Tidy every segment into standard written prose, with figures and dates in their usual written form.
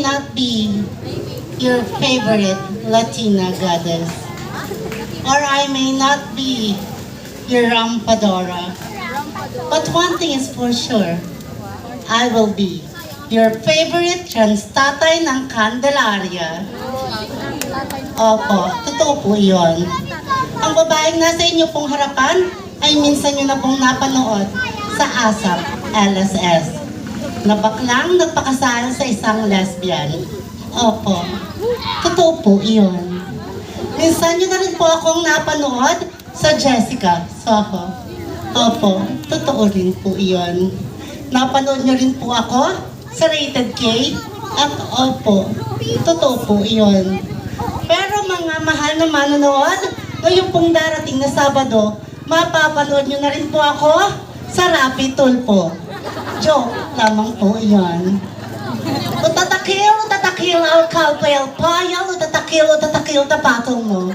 not be your favorite Latina goddess, or I may not be your Rampadora. But one thing is for sure, I will be your favorite transtatay ng Candelaria. Opo, totoo po yun. Ang babaeng nasa inyo pong harapan ay minsan nyo na pong napanood sa ASAP LSS na baklang nagpakasal sa isang lesbian. Opo, totoo po yun. Minsan nyo na rin po akong napanood sa Jessica Soho. Opo, totoo rin po yun. Napanood nyo rin po ako sa Rated K. At opo, totoo po yun. Pero mga mahal na manonood, ngayon pong darating na Sabado, mapapanood nyo na rin po ako sa Rapi Tulpo. Joke lamang po yun. Utatakil ang kalpel payal, utatakil tapatong mo.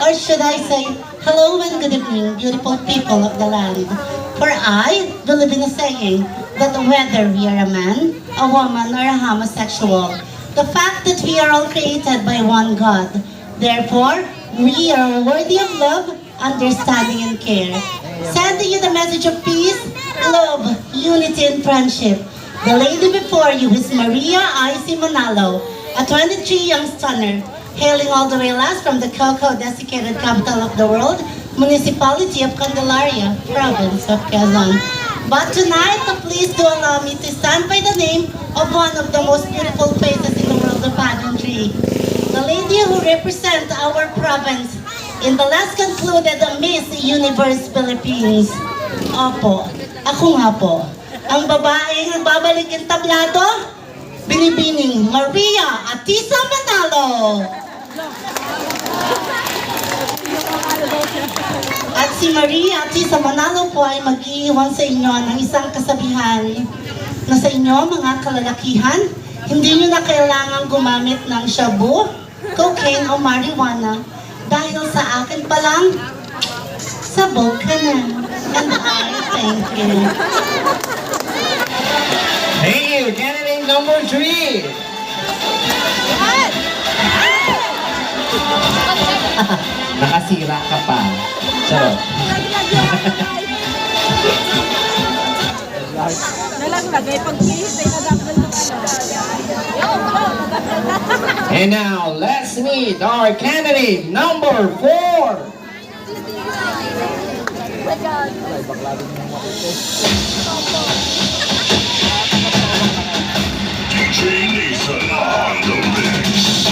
Or should I say, hello and good evening, beautiful people of the land. For I believe in a saying that whether we are a man, a woman, or a homosexual, the fact that we are all created by one God, therefore, we are worthy of love, understanding, and care. Sending you the message of peace, love, unity, and friendship. The lady before you is Maria I.C. Manalo, a 23 young stunner, hailing all the way last from the cocoa-desiccated capital of the world, municipality of Candelaria, province of Quezon. But tonight, please do allow me to stand by the name of one of the most beautiful faces in the world of pageantry. The lady who represents our province in the last concluded Miss Universe Philippines. Opo, ako nga po. Ang babaeng nagbabalik ng tablado, binibining Maria Atisa Manalo. At si Maria Atisa Manalo po ay mag-iiwan sa inyo ng isang kasabihan na sa inyo, mga kalalakihan, hindi nyo na kailangan gumamit ng shabu, cocaine o marijuana dahil sa akin pa lang, sabog ka na. And I thank you. Thank you, candidate number 3. Nakasira ka pa. Charot. Nalanglagay pag pihit ay nadakdal ng And now, let's meet our candidate number 4. DJ Nathan on the mix.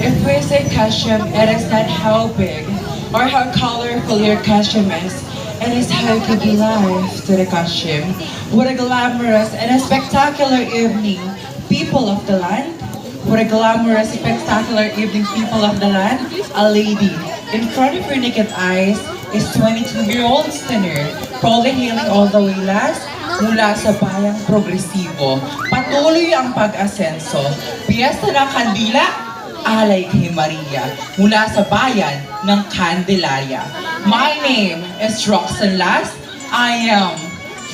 If we say costume, it is not how big or how colorful your costume is. It is how you give life to the costume. What a glamorous and a spectacular evening, people of the land. What a glamorous, spectacular evening, people of the land. A lady in front of your naked eyes is 22-year-old stunner, probably hailing all the way last mula sa bayang progresibo. Patuloy ang pag-asenso. Piyesta ng kandila, alay kay Maria mula sa bayan ng Candelaria. My name is Roxanne Las. I am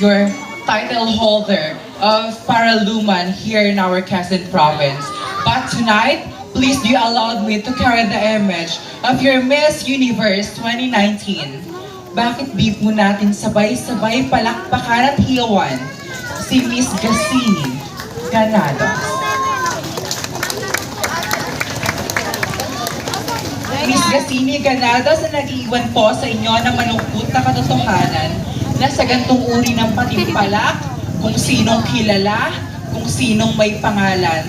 your title holder of Paraluman here in our Quezon province. But tonight, please do allow me to carry the image of your Miss Universe 2019. Bakit di po natin sabay-sabay palakpakan at hiyawan si Miss Gasini Ganados. Miss Gasini Ganados na nag-iwan po sa inyo ng malungkot na katotohanan na sa gantong uri ng patimpalak, kung sinong kilala, kung sinong may pangalan,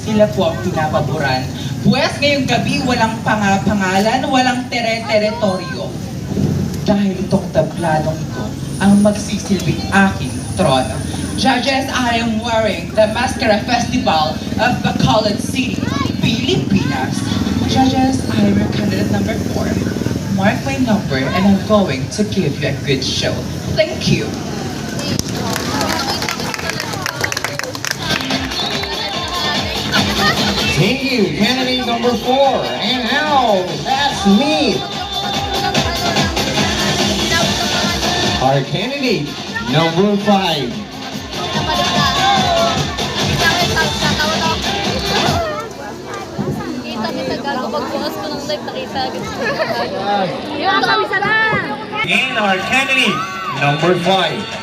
sila po ang pinapaboran. Pues ngayong gabi walang pangalan, walang tere-teritoryo. Dahil itong tabladong ito ang magsisilbing aking trono. Judges, I am wearing the Mascara Festival of Bacolod City, Pilipinas. Judges, I am your candidate number 4. Mark my number and I'm going to give you a good show. Thank you. Thank you, candidate number 4. And now, let's meet our candidate number 5. Pagbukas ko ng live, nakita agad siya. Yung kami sa lang! And our candidate number 5.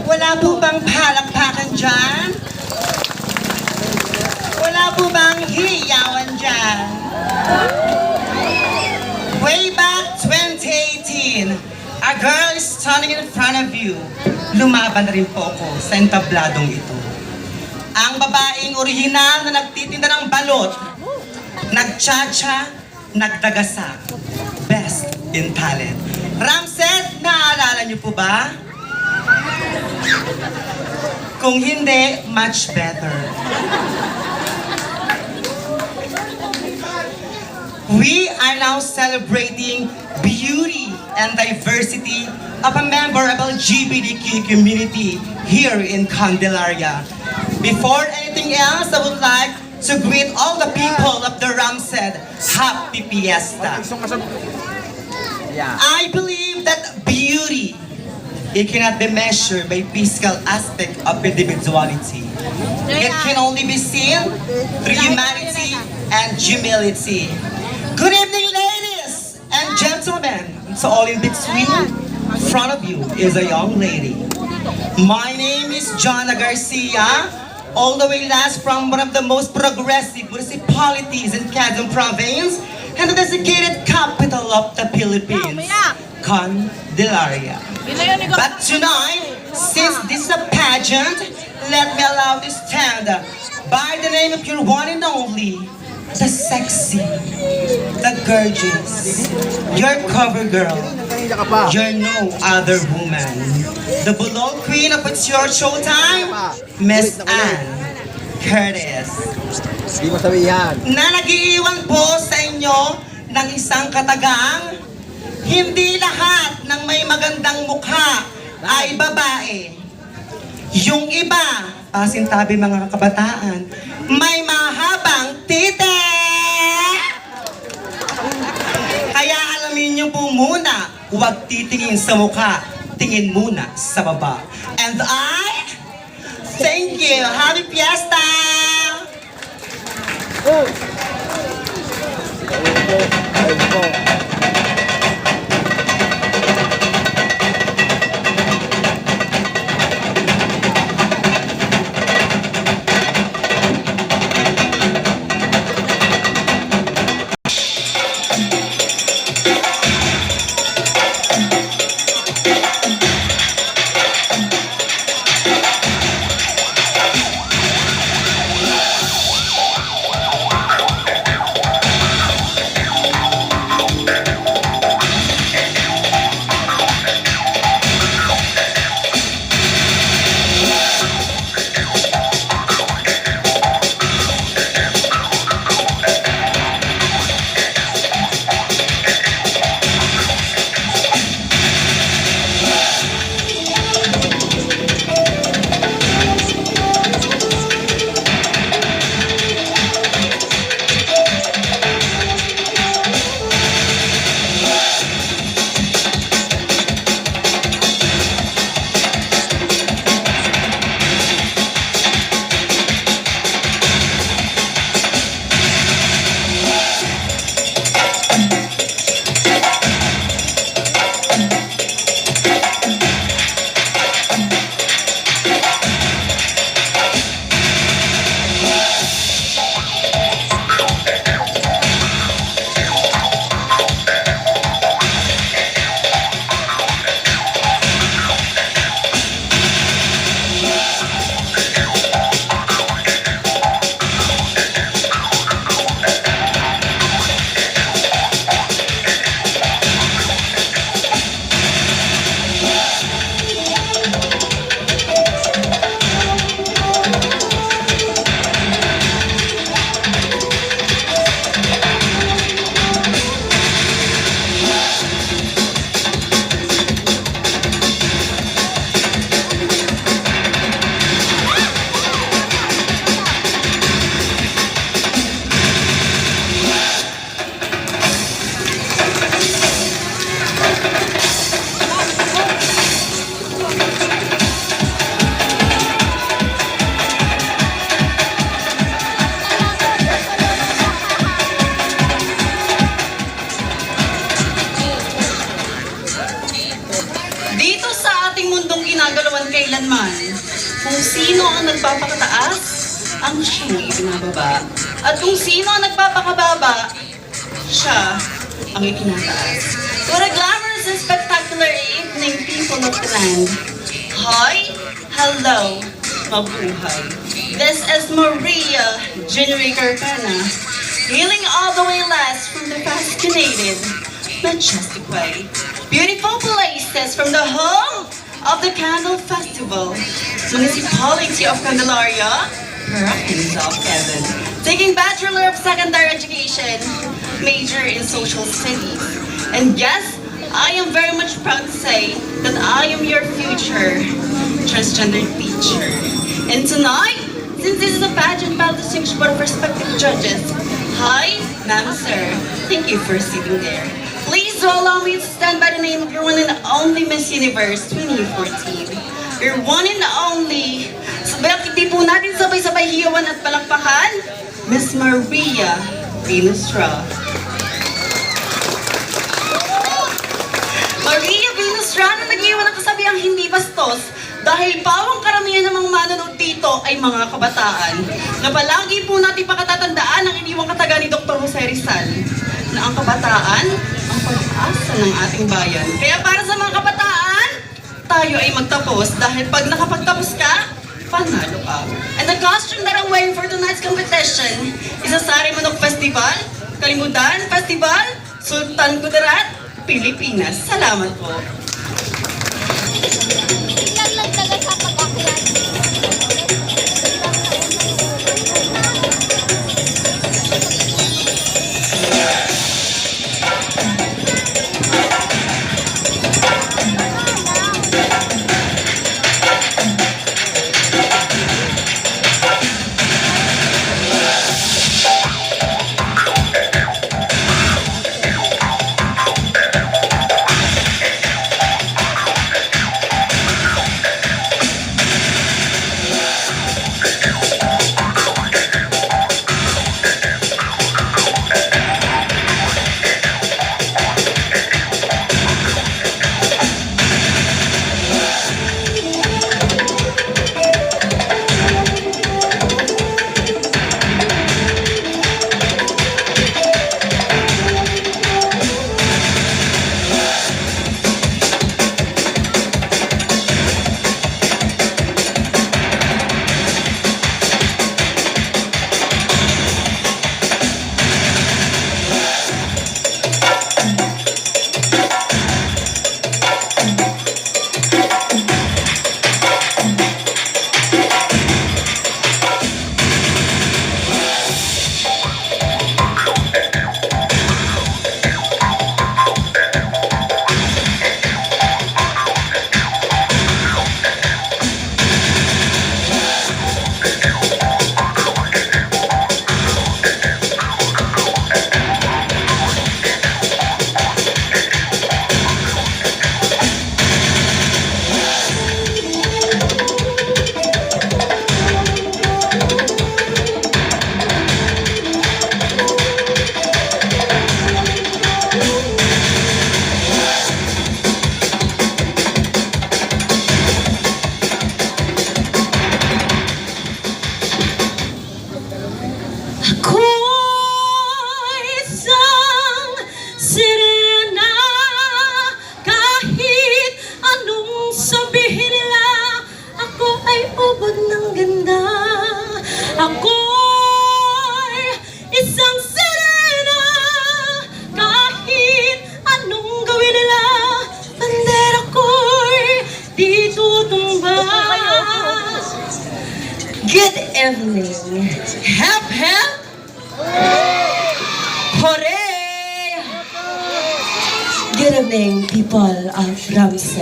Wala po bang palakpakan dyan? Wala po bang hiyawan dyan? Way back 2018, a girl is standing in front of you. Lumaban na rin po ako sa entabladong ito. Ang babaeng orihinal na nagtitinda ng balot, nagchacha, nagdagasa. Best in talent. Ramsed, naalala niyo po ba? Kung hindi, much better. We are now celebrating beauty and diversity of a member of LGBTQ community here in Candelaria. Before anything else, I would like to greet all the people of the Ramsed Happy Fiesta. I believe that beauty, it cannot be measured by physical aspect of individuality. It can only be seen through humanity and humility. Good evening, ladies and gentlemen. So all in between, in front of you is a young lady. My name is Jonna Garcia, all the way last from one of the most progressive municipalities in Quezon Province and the designated capital of the Philippines, Candelaria. But tonight, since this is a pageant, let me allow to stand by the name of your one and only, the sexy, the gorgeous, your cover girl, your no other woman, the bulldog queen of It's Your Showtime, Miss Ann Curtis. Hindi mo sabihan. Na nag-iiwan po sa inyo ng isang katagang, hindi lahat ng may magandang mukha ay babae. Yung iba, pasintabi mga kabataan, may mahabang tite. Umupo muna, huwag titingin sa mukha, tingin muna sa baba. And I, thank you. Happy Fiesta! Dito sa ating mundong ginagalawan kailanman, kung sino ang nagpapakataas, ang siya'y ibinababa. At kung sino ang nagpapakababa, siya ang itinataas. What a glamorous and spectacular evening, people of the land. Hi, hello, mabuhay. This is Maria January Carcana, hailing all the way last from the fascinated, majestic way. Beautiful places from the home of the Candle Festival, Municipality of Candelaria, Province of Quezon. Taking Bachelor of Secondary Education, major in Social Studies. And yes, I am very much proud to say that I am your future transgender teacher. And tonight, since this is a pageant battle distinguished by respective judges, hi, ma'am, sir, thank you for sitting there. Please allow me to stand by the name of your one and only Miss Universe 2014. Your one and only, bakit di po natin sabay-sabay hiyawan at palakpakan? Miss Maria Venusra. Maria Venusra na nag-iwan ng kasabihang hindi bastos dahil pawang karamihan ng mga manonood dito ay mga kabataan na palagi po natin pakatatandaan ang iniwang kataga ni Dr. Jose Rizal na ang kabataan ang pag-asa ng ating bayan. Kaya para sa mga kabataan, tayo ay magtapos dahil pag nakapagtapos ka, panalo ka. And the costume that I'm wearing for tonight's competition is a Sari Manok Festival, Kalimutan Festival, Sultan Kudarat, Pilipinas. Salamat po. Tingnan lang talaga sa pag-akyat. Good evening. Hep hep. Hooray! Good evening, people of Ramsed.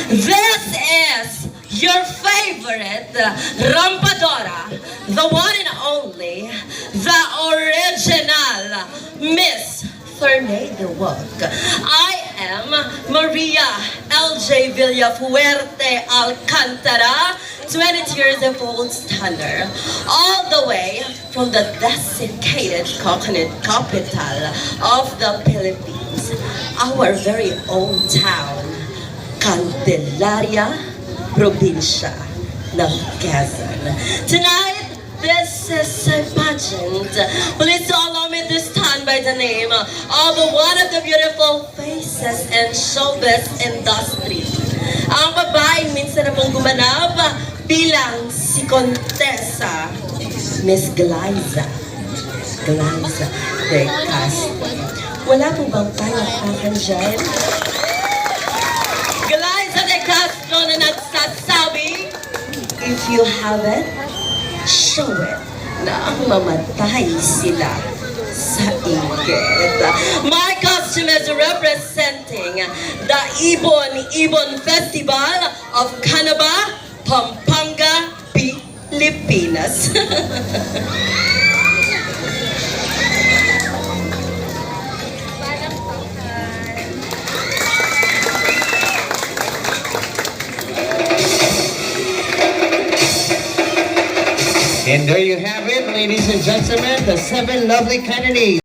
This is your favorite Rampadora, the one and only, the original Miss Tornado Walk. I am Maria LJ Villafuerte Alcantara, 22 years old stunner, all the way from the desiccated coconut capital of the Philippines, our very own town, Candelaria, probinsya ng Quezon. Tonight, this is a pageant. Please allow me to stand by the name of one of the beautiful faces in showbiz industry. Ang babaeng minsan na pong gumanap bilang si Contessa, Miss Glyza de Castro. Wala po bang palakpakan dyan? Glyza de Castro na nagsasabi, if you have it, show it na mamatay sila sa inggit. My costume is representing the Ibon Festival of Canaba, Pampanga, Pilipinas. And there you have it, ladies and gentlemen, the 7 lovely candidates.